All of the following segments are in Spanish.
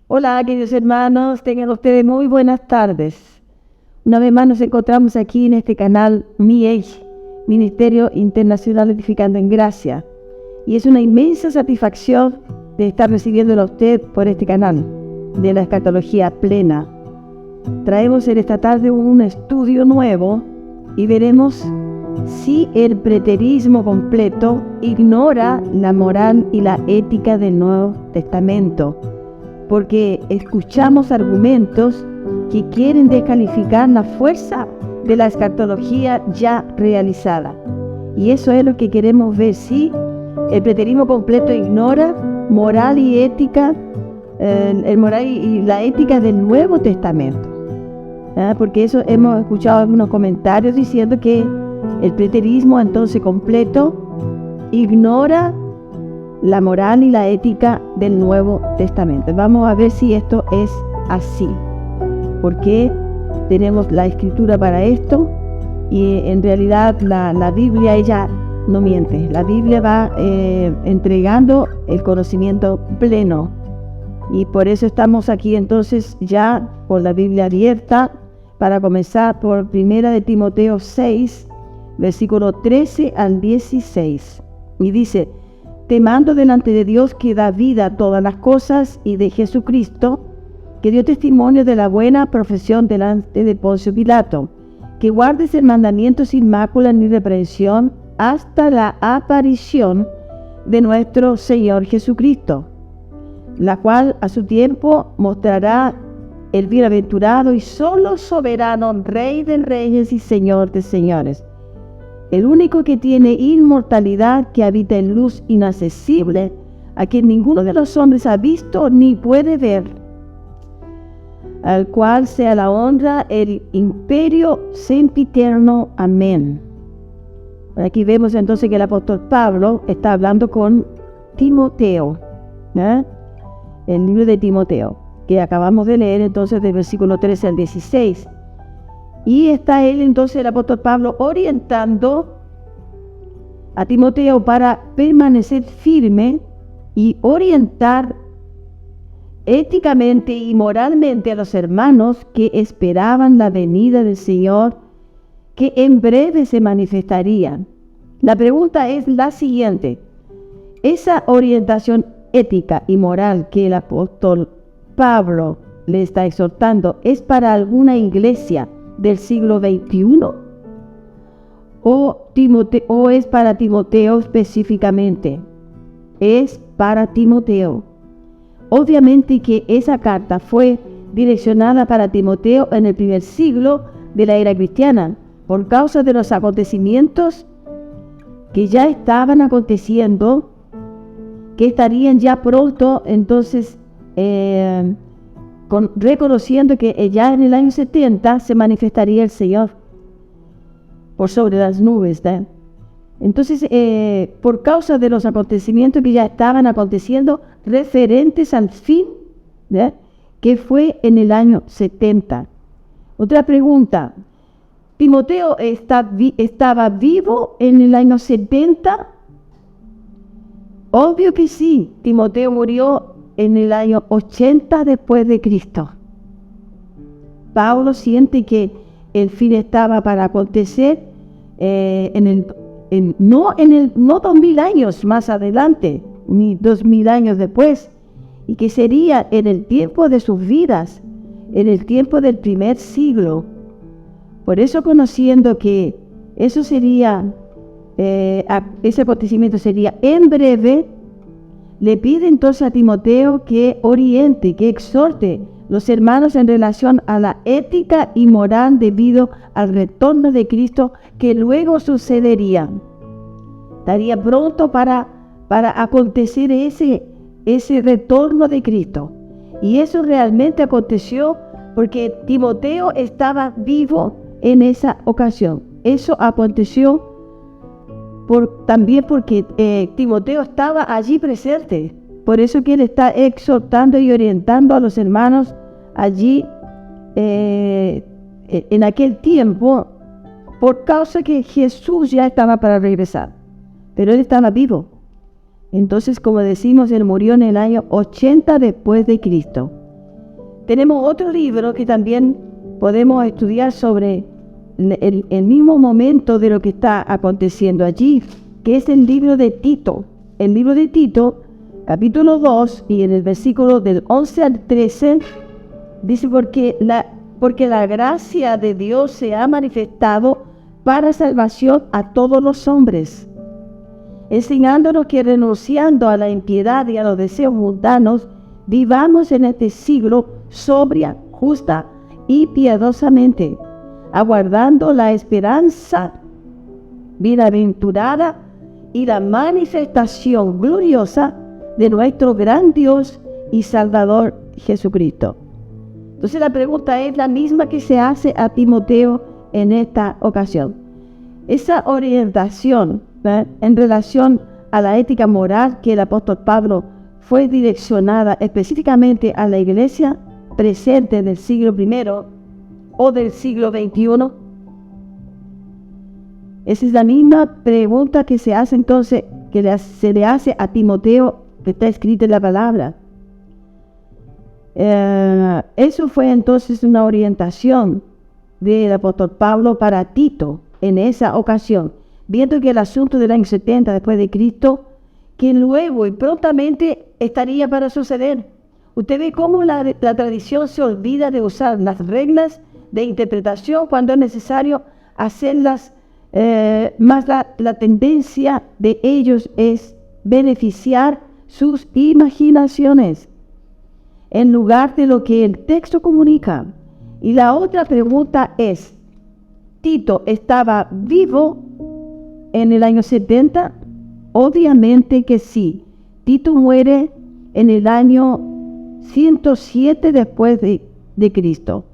Hola, queridos hermanos, tengan ustedes muy buenas tardes. Una vez más nos encontramos aquí en este canal MIEI, Ministerio Internacional Edificando en Gracia. Y es una inmensa satisfacción de estar recibiéndolo a usted por este canal de la escatología plena. Traemos en esta tarde un estudio nuevo y veremos si el preterismo completo ignora la moral y la ética del Nuevo Testamento, porque escuchamos argumentos que quieren descalificar la fuerza de la escatología ya realizada. Y eso es lo que queremos ver, si el preterismo completo ignora moral y ética, el moral y la ética del Nuevo Testamento. Porque eso hemos escuchado algunos comentarios diciendo que el preterismo entonces completo ignora la moral y la ética del Nuevo Testamento. Vamos a ver si esto es así, porque tenemos la escritura para esto y en realidad la Biblia, ella no miente. La Biblia va entregando el conocimiento pleno, y por eso estamos aquí entonces ya con la Biblia abierta para comenzar por 1 de Timoteo 6, versículo 13 al 16. Y dice: te mando delante de Dios, que da vida a todas las cosas, y de Jesucristo, que dio testimonio de la buena profesión delante de Poncio Pilato, que guardes el mandamiento sin mácula ni reprensión hasta la aparición de nuestro Señor Jesucristo, la cual a su tiempo mostrará el bienaventurado y solo soberano Rey de reyes y Señor de señores, el único que tiene inmortalidad, que habita en luz inaccesible, a quien ninguno de los hombres ha visto ni puede ver, al cual sea la honra, el imperio sempiterno. Amén. Aquí vemos entonces que el apóstol Pablo está hablando con Timoteo, el libro de Timoteo, que acabamos de leer entonces del versículo 13 al 16. Y está él entonces, el apóstol Pablo, orientando a Timoteo para permanecer firme y orientar éticamente y moralmente a los hermanos que esperaban la venida del Señor, que en breve se manifestaría. La pregunta es la siguiente: esa orientación ética y moral que el apóstol Pablo le está exhortando, ¿es para alguna iglesia del siglo XXI? ¿O es para Timoteo específicamente? Es para Timoteo. Obviamente que esa carta fue direccionada para Timoteo en el primer siglo de la era cristiana, por causa de los acontecimientos que ya estaban aconteciendo, que estarían ya pronto entonces reconociendo que ya en el año 70 se manifestaría el Señor por sobre las nubes. Entonces, por causa de los acontecimientos que ya estaban aconteciendo referentes al fin, que fue en el año 70. Otra pregunta: ¿Timoteo estaba vivo en el año 70? Obvio que sí. Timoteo murió en el año 80 después de Cristo. Pablo siente que el fin estaba para acontecer no 2000 años más adelante, ni 2000 años después, y que sería en el tiempo de sus vidas, en el tiempo del primer siglo. Por eso, conociendo que eso sería, ese acontecimiento sería en breve, le pide entonces a Timoteo que oriente, que exhorte los hermanos en relación a la ética y moral debido al retorno de Cristo, que luego sucedería. Estaría pronto para acontecer ese retorno de Cristo. Y eso realmente aconteció porque Timoteo estaba vivo en esa ocasión. Eso aconteció también porque Timoteo estaba allí presente. Por eso que él está exhortando y orientando a los hermanos allí en aquel tiempo, por causa que Jesús ya estaba para regresar, pero él estaba vivo. Entonces, como decimos, él murió en el año 80 después de Cristo. Tenemos otro libro que también podemos estudiar sobre el mismo momento de lo que está aconteciendo allí, que es el libro de Tito. El libro de Tito, capítulo 2, y en el versículo del 11 al 13, dice, porque la gracia de Dios se ha manifestado para salvación a todos los hombres, enseñándonos que renunciando a la impiedad y a los deseos mundanos, vivamos en este siglo sobria, justa y piadosamente, aguardando la esperanza bienaventurada y la manifestación gloriosa de nuestro gran Dios y Salvador Jesucristo. Entonces la pregunta es la misma que se hace a Timoteo en esta ocasión. Esa orientación en relación a la ética moral que el apóstol Pablo fue direccionada específicamente a la iglesia presente del siglo I o del siglo XXI. Esa es la misma pregunta que se hace entonces, se le hace a Timoteo, que está escrita en la palabra. Eso fue entonces una orientación del apóstol Pablo para Tito en esa ocasión, viendo que el asunto del año 70 después de Cristo, que luego y prontamente estaría para suceder. Usted ve cómo la tradición se olvida de usar las reglas de interpretación cuando es necesario hacerlas, más la tendencia de ellos es beneficiar sus imaginaciones en lugar de lo que el texto comunica. Y la otra pregunta es, ¿Tito estaba vivo en el año 70? Obviamente que sí. Tito muere en el año 107 después de Cristo.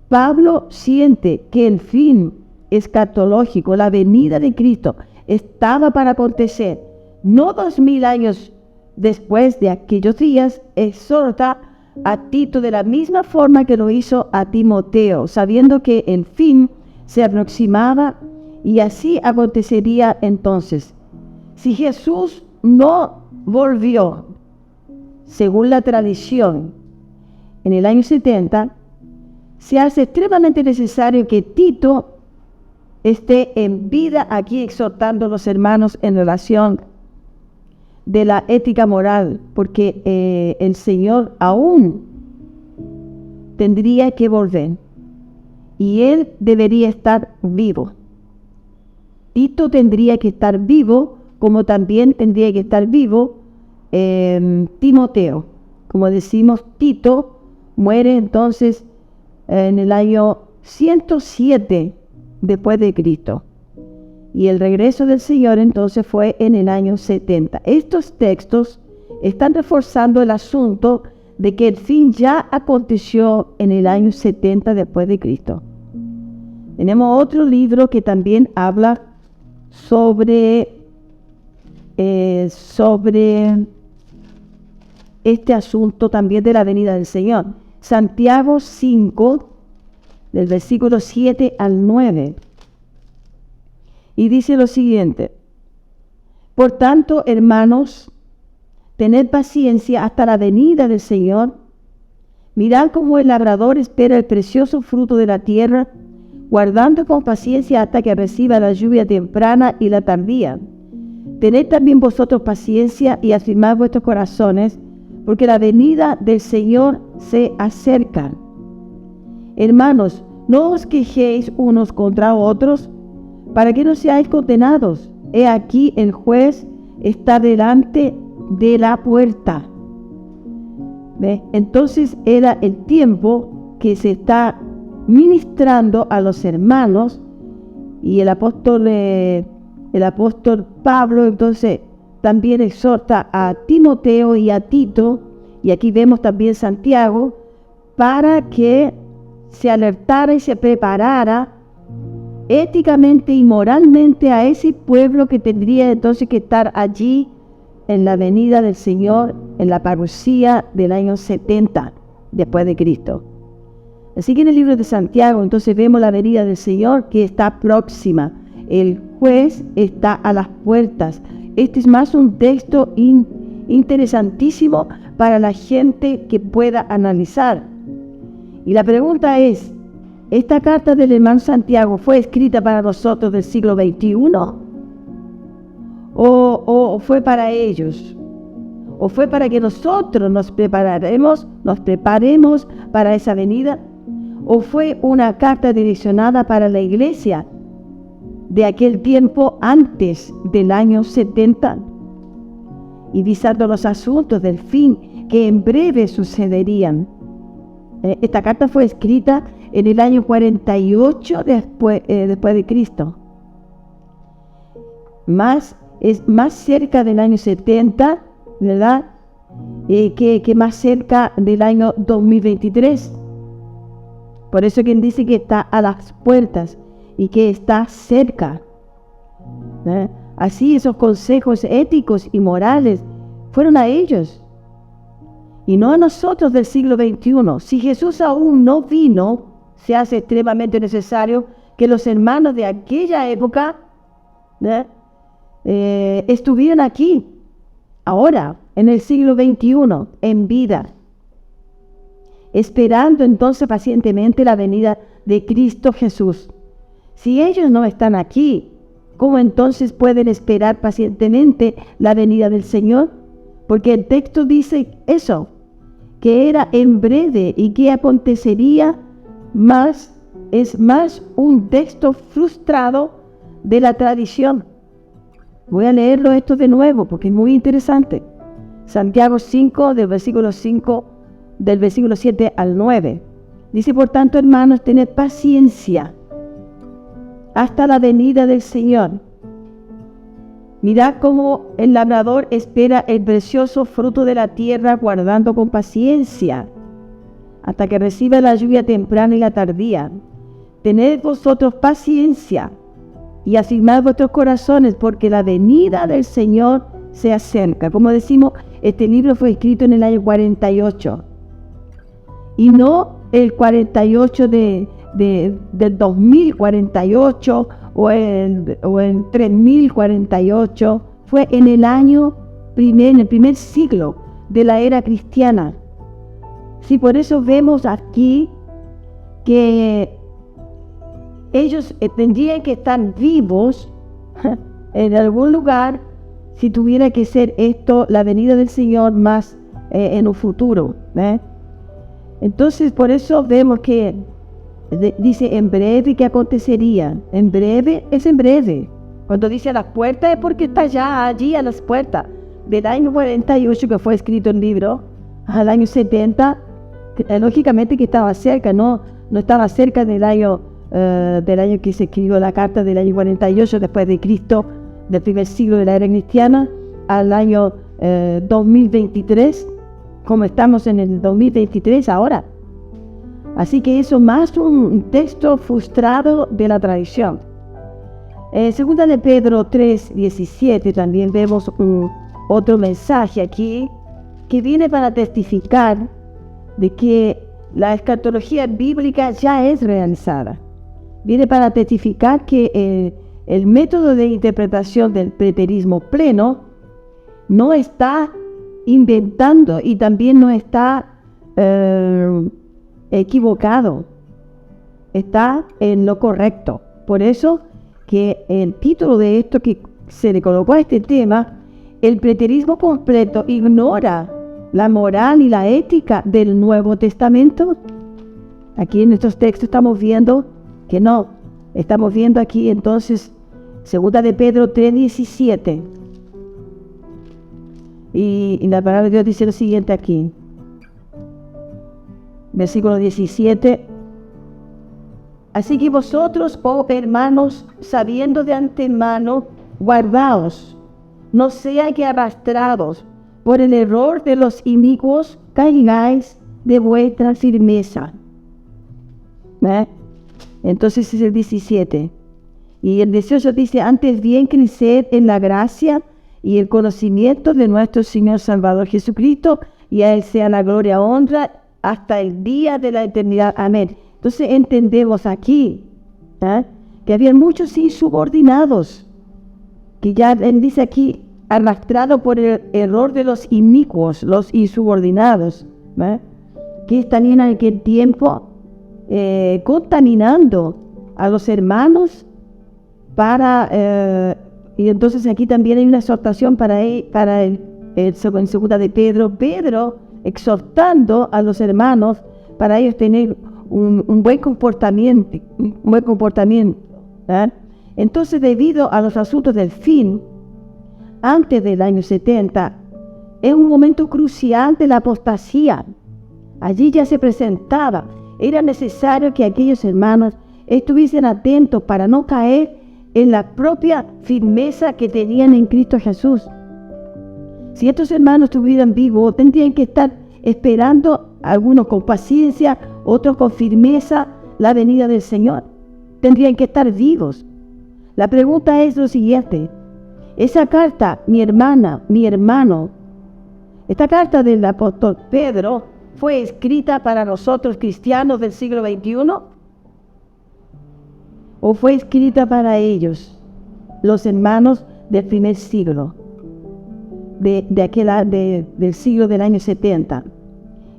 Pablo siente que el fin escatológico, la venida de Cristo, estaba para acontecer. No 2000 años después de aquellos días, exhorta a Tito de la misma forma que lo hizo a Timoteo, sabiendo que el fin se aproximaba y así acontecería entonces. Si Jesús no volvió, según la tradición, en el año 70, se hace extremadamente necesario que Tito esté en vida aquí exhortando a los hermanos en relación de la ética moral, porque el Señor aún tendría que volver y Él debería estar vivo. Tito tendría que estar vivo, como también tendría que estar vivo Timoteo. Como decimos, Tito muere entonces en el año 107 después de Cristo. Y el regreso del Señor entonces fue en el año 70. Estos textos están reforzando el asunto de que el fin ya aconteció en el año 70 después de Cristo. Tenemos otro libro que también habla sobre este asunto también de la venida del Señor. Santiago 5, del versículo 7 al 9. Y dice lo siguiente: por tanto, hermanos, tened paciencia hasta la venida del Señor. Mirad cómo el labrador espera el precioso fruto de la tierra, guardando con paciencia hasta que reciba la lluvia temprana y la tardía. Tened también vosotros paciencia y afirmad vuestros corazones, porque la venida del Señor se acerca. Hermanos, no os quejéis unos contra otros, para que no seáis condenados. He aquí el juez está delante de la puerta. ¿Ve? Entonces era el tiempo que se está ministrando a los hermanos, y el apóstol Pablo entonces también exhorta a Timoteo y a Tito, y aquí vemos también Santiago, para que se alertara y se preparara éticamente y moralmente a ese pueblo que tendría entonces que estar allí en la venida del Señor, en la parucía del año 70 después de Cristo. Así que en el libro de Santiago entonces vemos la venida del Señor que está próxima. El juez está a las puertas. Este es más un texto interesantísimo para la gente que pueda analizar. Y la pregunta es, ¿esta carta del hermano Santiago fue escrita para nosotros del siglo XXI? ¿O fue para ellos? ¿O fue para que nosotros nos preparemos para esa venida? ¿O fue una carta direccionada para la iglesia de aquel tiempo antes del año 70? Y visando los asuntos del fin que en breve sucederían. Esta carta fue escrita en el año 48 después de Cristo. Es más cerca del año 70, ¿verdad? Que más cerca del año 2023. Por eso quien dice que está a las puertas y que está cerca. Así esos consejos éticos y morales fueron a ellos y no a nosotros del siglo XXI. Si Jesús aún no vino, se hace extremadamente necesario que los hermanos de aquella época estuvieran aquí, ahora, en el siglo XXI, en vida, esperando entonces pacientemente la venida de Cristo Jesús. Si ellos no están aquí, ¿cómo entonces pueden esperar pacientemente la venida del Señor? Porque el texto dice eso, que era en breve y que acontecería es más un texto frustrado de la tradición. Voy a leerlo esto de nuevo porque es muy interesante. Santiago 5, del versículo 7 al 9. Dice, por tanto, hermanos, tened paciencia hasta la venida del Señor. Mirad cómo el labrador espera el precioso fruto de la tierra, guardando con paciencia hasta que reciba la lluvia temprana y la tardía. Tened vosotros paciencia y afirmad vuestros corazones, porque la venida del Señor se acerca. Como decimos, este libro fue escrito en el año 48 y no el 48 del 2048 o el 3048. Fue en el en el primer siglo de la era cristiana. Sí, por eso vemos aquí que ellos tendrían que estar vivos en algún lugar si tuviera que ser esto la venida del Señor más en un futuro. Entonces, por eso vemos que dice en breve que acontecería. En breve es en breve. Cuando dice a las puertas es porque está ya allí a las puertas. Del año 48 que fue escrito el libro al año 70, lógicamente que estaba cerca, no estaba cerca del año que se escribió la carta, del año 48 después de Cristo, del primer siglo de la era cristiana, al año 2023, como estamos en el 2023 ahora. Así que eso más un texto frustrado de la tradición. Segunda de Pedro 3:17 también vemos otro mensaje aquí que viene para testificar de que la escatología bíblica ya es realizada. Viene para testificar que el método de interpretación del preterismo pleno no está inventando y también no está equivocado, está en lo correcto. Por eso que el título de esto que se le colocó a este tema, el preterismo completo ignora la moral y la ética del Nuevo Testamento. Aquí en estos textos estamos viendo que no. Estamos viendo aquí entonces Segunda de Pedro 3:17. Y la palabra de Dios dice lo siguiente aquí. Versículo 17. Así que vosotros, oh hermanos, sabiendo de antemano, guardaos, no sea que arrastrados por el error de los inicuos caigáis de vuestra firmeza. Entonces es el 17. Y el 18 dice, antes bien creced en la gracia y el conocimiento de nuestro Señor Salvador Jesucristo, y a Él sea la gloria, honra, hasta el día de la eternidad. Amén. Entonces entendemos aquí que había muchos insubordinados, que ya Él dice aquí, arrastrado por el error de los inicuos, los insubordinados, que estaban en aquel tiempo contaminando a los hermanos y entonces aquí también hay una exhortación en segunda de Pedro exhortando a los hermanos para ellos tener un buen comportamiento, Entonces, debido a los asuntos del fin, antes del año 70, es un momento crucial de la apostasía. Allí ya se presentaba. Era necesario que aquellos hermanos estuviesen atentos para no caer en la propia firmeza que tenían en Cristo Jesús. Si estos hermanos estuvieran vivos, tendrían que estar esperando, algunos con paciencia, otros con firmeza, la venida del Señor. Tendrían que estar vivos. La pregunta es lo siguiente: esa carta, mi hermana, mi hermano, esta carta del apóstol Pedro, ¿fue escrita para nosotros cristianos del siglo XXI? ¿O fue escrita para ellos, los hermanos del primer siglo, del siglo del año 70?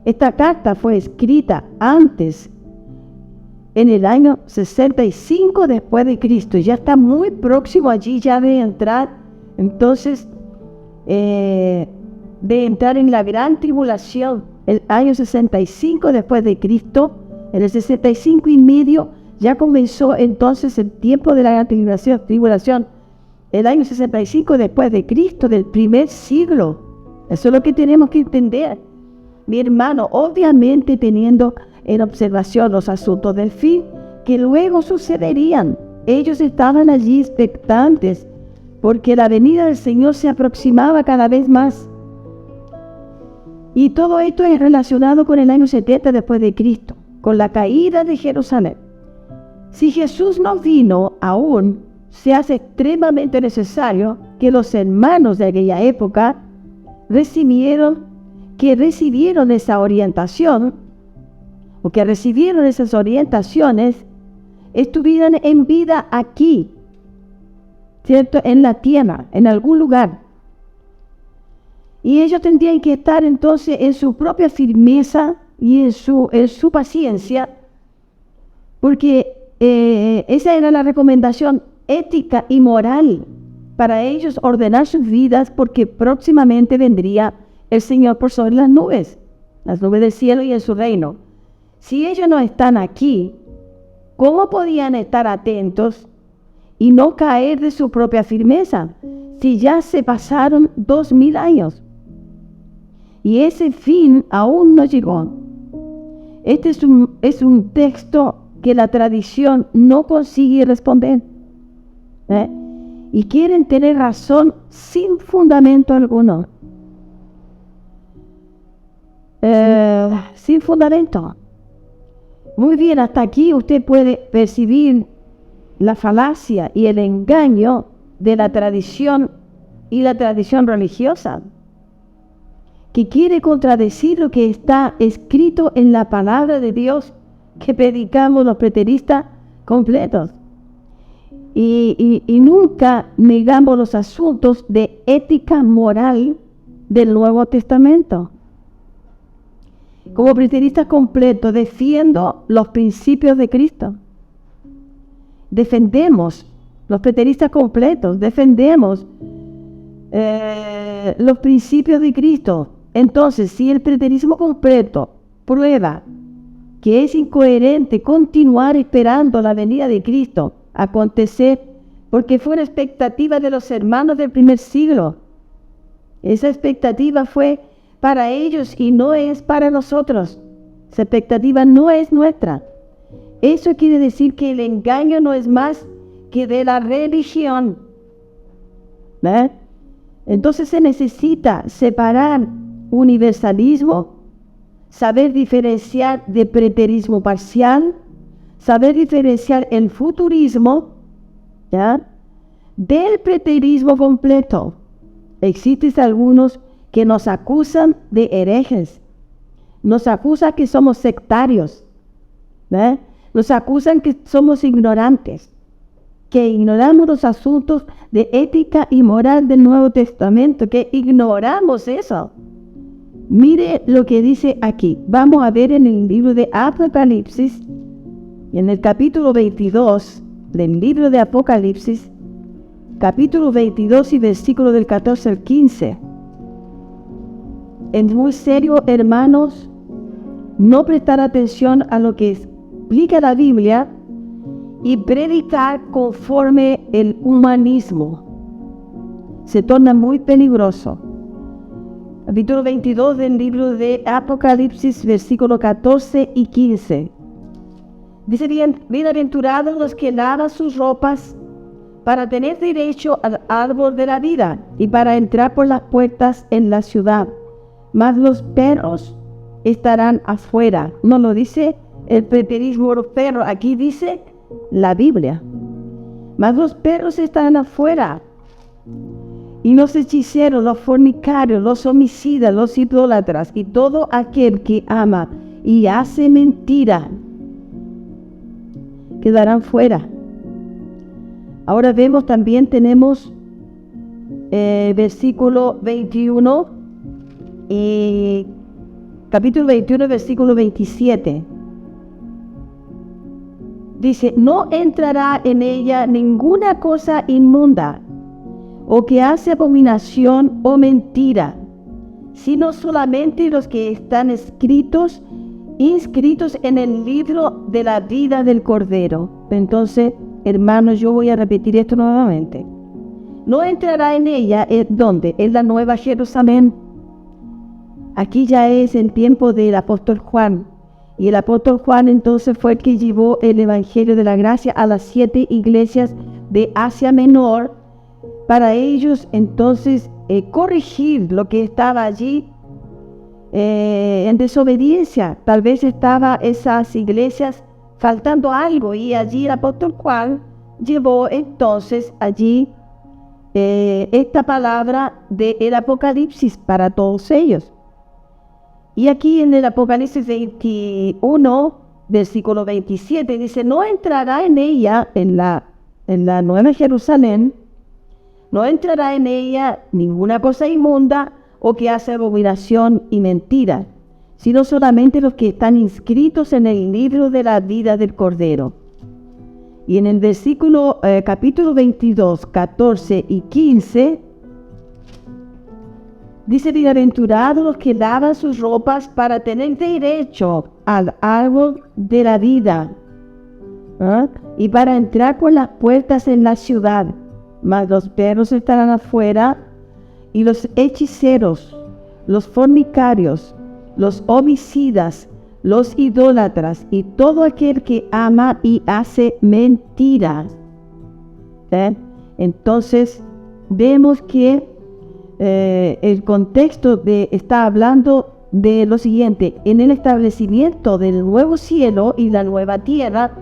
Esta carta fue escrita antes, en el año 65 después de Cristo. Ya está muy próximo allí ya de entrar, entonces, de entrar en la gran tribulación. El año 65 después de Cristo, en el 65 y medio, ya comenzó entonces el tiempo de la gran tribulación. El año 65 después de Cristo, del primer siglo. Eso es lo que tenemos que entender. Mi hermano, obviamente teniendo en observación los asuntos del fin, que luego sucederían. Ellos estaban allí expectantes, porque la venida del Señor se aproximaba cada vez más. Y todo esto es relacionado con el año 70 después de Cristo, con la caída de Jerusalén. Si Jesús no vino aún, se hace extremadamente necesario que los hermanos de aquella época recibieron esa orientación, o que recibieron esas orientaciones, estuvieran en vida aquí, ¿cierto? En la tierra, en algún lugar. Y ellos tendrían que estar entonces en su propia firmeza y en su paciencia, porque esa era la recomendación ética y moral para ellos, ordenar sus vidas, porque próximamente vendría el Señor por sobre las nubes del cielo y en su reino. Si ellos no están aquí, ¿cómo podían estar atentos y no caer de su propia firmeza si ya se pasaron 2000 años? Y ese fin aún no llegó. Este es un texto que la tradición no consigue responder. Y quieren tener razón sin fundamento alguno. Sin fundamento. Muy bien, hasta aquí usted puede percibir la falacia y el engaño de la tradición y la tradición religiosa, que quiere contradecir lo que está escrito en la palabra de Dios que predicamos los preteristas completos. Y nunca negamos los asuntos de ética moral del Nuevo Testamento. Como preterista completo, defiendo los principios de Cristo. Defendemos, los preteristas completos, defendemos los principios de Cristo. Entonces, si el preterismo completo prueba que es incoherente continuar esperando la venida de Cristo acontecer, porque fue una expectativa de los hermanos del primer siglo, esa expectativa fue para ellos y no es para nosotros. Esa expectativa no es nuestra. Eso quiere decir que el engaño no es más que de la religión. Entonces se necesita separar universalismo, saber diferenciar de preterismo parcial, saber diferenciar el futurismo del preterismo completo. Existen algunos que nos acusan de herejes, nos acusan que somos sectarios, ¿eh? Nos acusan que somos ignorantes, que ignoramos los asuntos de ética y moral del Nuevo Testamento, que ignoramos eso. Mire lo que dice aquí. Vamos a ver en el libro de Apocalipsis, en el capítulo 22 del libro de Apocalipsis, capítulo 22 y versículo del 14 al 15. Es muy serio, hermanos, no prestar atención a lo que explica la Biblia y predicar conforme el humanismo. Se torna muy peligroso. Capítulo 22 del libro de Apocalipsis, versículos 14 y 15. Dice: bienaventurados los que lavan sus ropas para tener derecho al árbol de la vida y para entrar por las puertas en la ciudad. Mas los perros estarán afuera. No lo dice el preterismo de los perros, aquí dice la Biblia. Mas los perros estarán afuera. Y los hechiceros, los fornicarios, los homicidas, los idólatras y todo aquel que ama y hace mentira quedarán fuera. Ahora vemos también, tenemos versículo 21 y capítulo 21, versículo 27. Dice: no entrará en ella ninguna cosa inmunda, o que hace abominación o mentira, sino solamente los que están inscritos en el libro de la vida del Cordero. Entonces, hermanos, yo voy a repetir esto nuevamente. No entrará en ella, ¿dónde? En la Nueva Jerusalén. Aquí ya es el tiempo del apóstol Juan. Y el apóstol Juan entonces fue el que llevó el Evangelio de la Gracia a las 7 iglesias de Asia Menor, para ellos entonces corregir lo que estaba allí en desobediencia. Tal vez estaba esas iglesias faltando algo, y allí el apóstol Juan llevó entonces allí esta palabra del Apocalipsis para todos ellos. Y aquí en el Apocalipsis 21, versículo 27, dice: no entrará en ella, en la Nueva Jerusalén, no entrará en ella ninguna cosa inmunda o que hace abominación y mentira, sino solamente los que están inscritos en el libro de la vida del Cordero. Y en el versículo capítulo 22, 14 y 15, dice: bienaventurados los que lavan sus ropas para tener derecho al árbol de la vida, y para entrar por las puertas en la ciudad. Mas los perros estarán afuera, y los hechiceros, los fornicarios, los homicidas, los idólatras y todo aquel que ama y hace mentiras. Entonces vemos que el contexto está hablando de lo siguiente: en el establecimiento del nuevo cielo y la nueva tierra.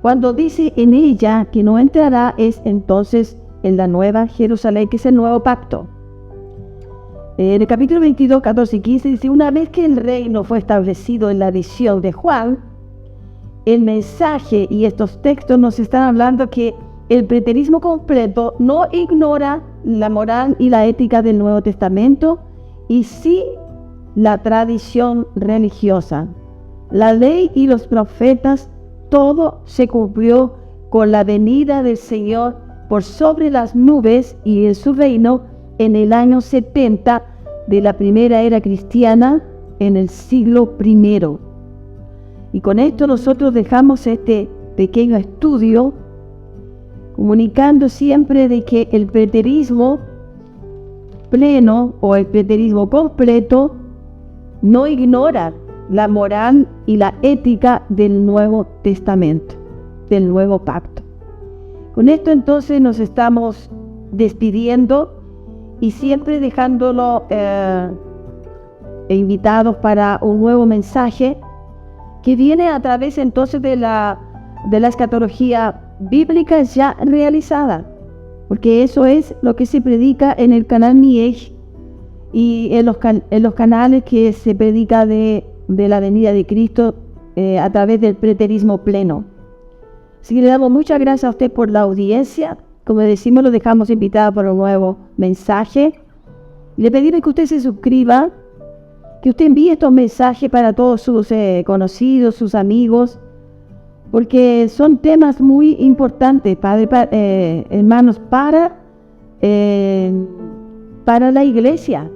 Cuando dice en ella que no entrará, es entonces en la nueva Jerusalén, que es el nuevo pacto. En el capítulo 22, 14 y 15 dice: una vez que el reino fue establecido en la visión de Juan, el mensaje y estos textos nos están hablando que el preterismo completo no ignora la moral y la ética del Nuevo Testamento, y sí la tradición religiosa. La ley y los profetas, todo se cumplió con la venida del Señor por sobre las nubes y en su reino en el año 70 de la primera era cristiana, en el siglo I. Y con esto nosotros dejamos este pequeño estudio, comunicando siempre de que el preterismo pleno o el preterismo completo no ignora la moral y la ética del Nuevo Testamento, del Nuevo Pacto. Con esto entonces nos estamos despidiendo y siempre dejándolo invitados para un nuevo mensaje que viene a través entonces de la escatología bíblica ya realizada. porque eso es lo que se predica en el canal Miej y en los canales que se predica de la venida de Cristo a través del preterismo pleno. Así que le damos muchas gracias a usted por la audiencia. Como decimos, lo dejamos invitado para un nuevo mensaje. Y le pedimos que usted se suscriba, que usted envíe estos mensajes para todos sus conocidos, sus amigos, porque son temas muy importantes, hermanos, para la iglesia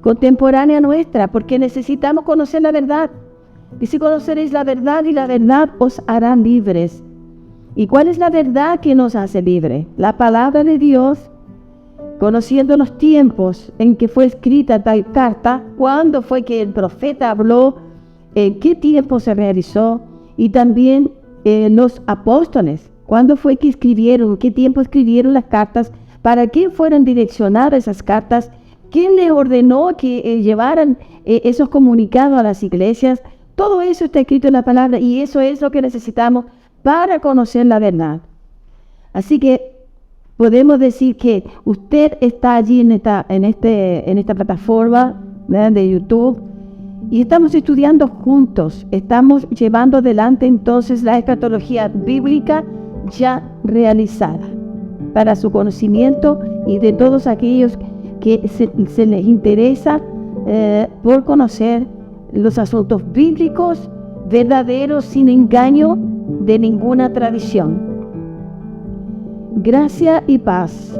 contemporánea nuestra, porque necesitamos conocer la verdad. Dice: conoceréis la verdad y la verdad os hará libres. ¿Y cuál es la verdad que nos hace libres? La palabra de Dios, conociendo los tiempos en que fue escrita tal carta, cuándo fue que el profeta habló, en qué tiempo se realizó, y también los apóstoles, cuándo fue que escribieron, qué tiempo escribieron las cartas, para qué fueron direccionadas esas cartas, quién les ordenó que llevaran esos comunicados a las iglesias. Todo eso está escrito en la palabra y eso es lo que necesitamos para conocer la verdad. Así que podemos decir que usted está allí en esta plataforma, ¿verdad?, de YouTube, y estamos estudiando juntos, estamos llevando adelante entonces la escatología bíblica ya realizada para su conocimiento y de todos aquellos que se les interesa por conocer los asuntos bíblicos verdaderos, sin engaño de ninguna tradición. Gracia y paz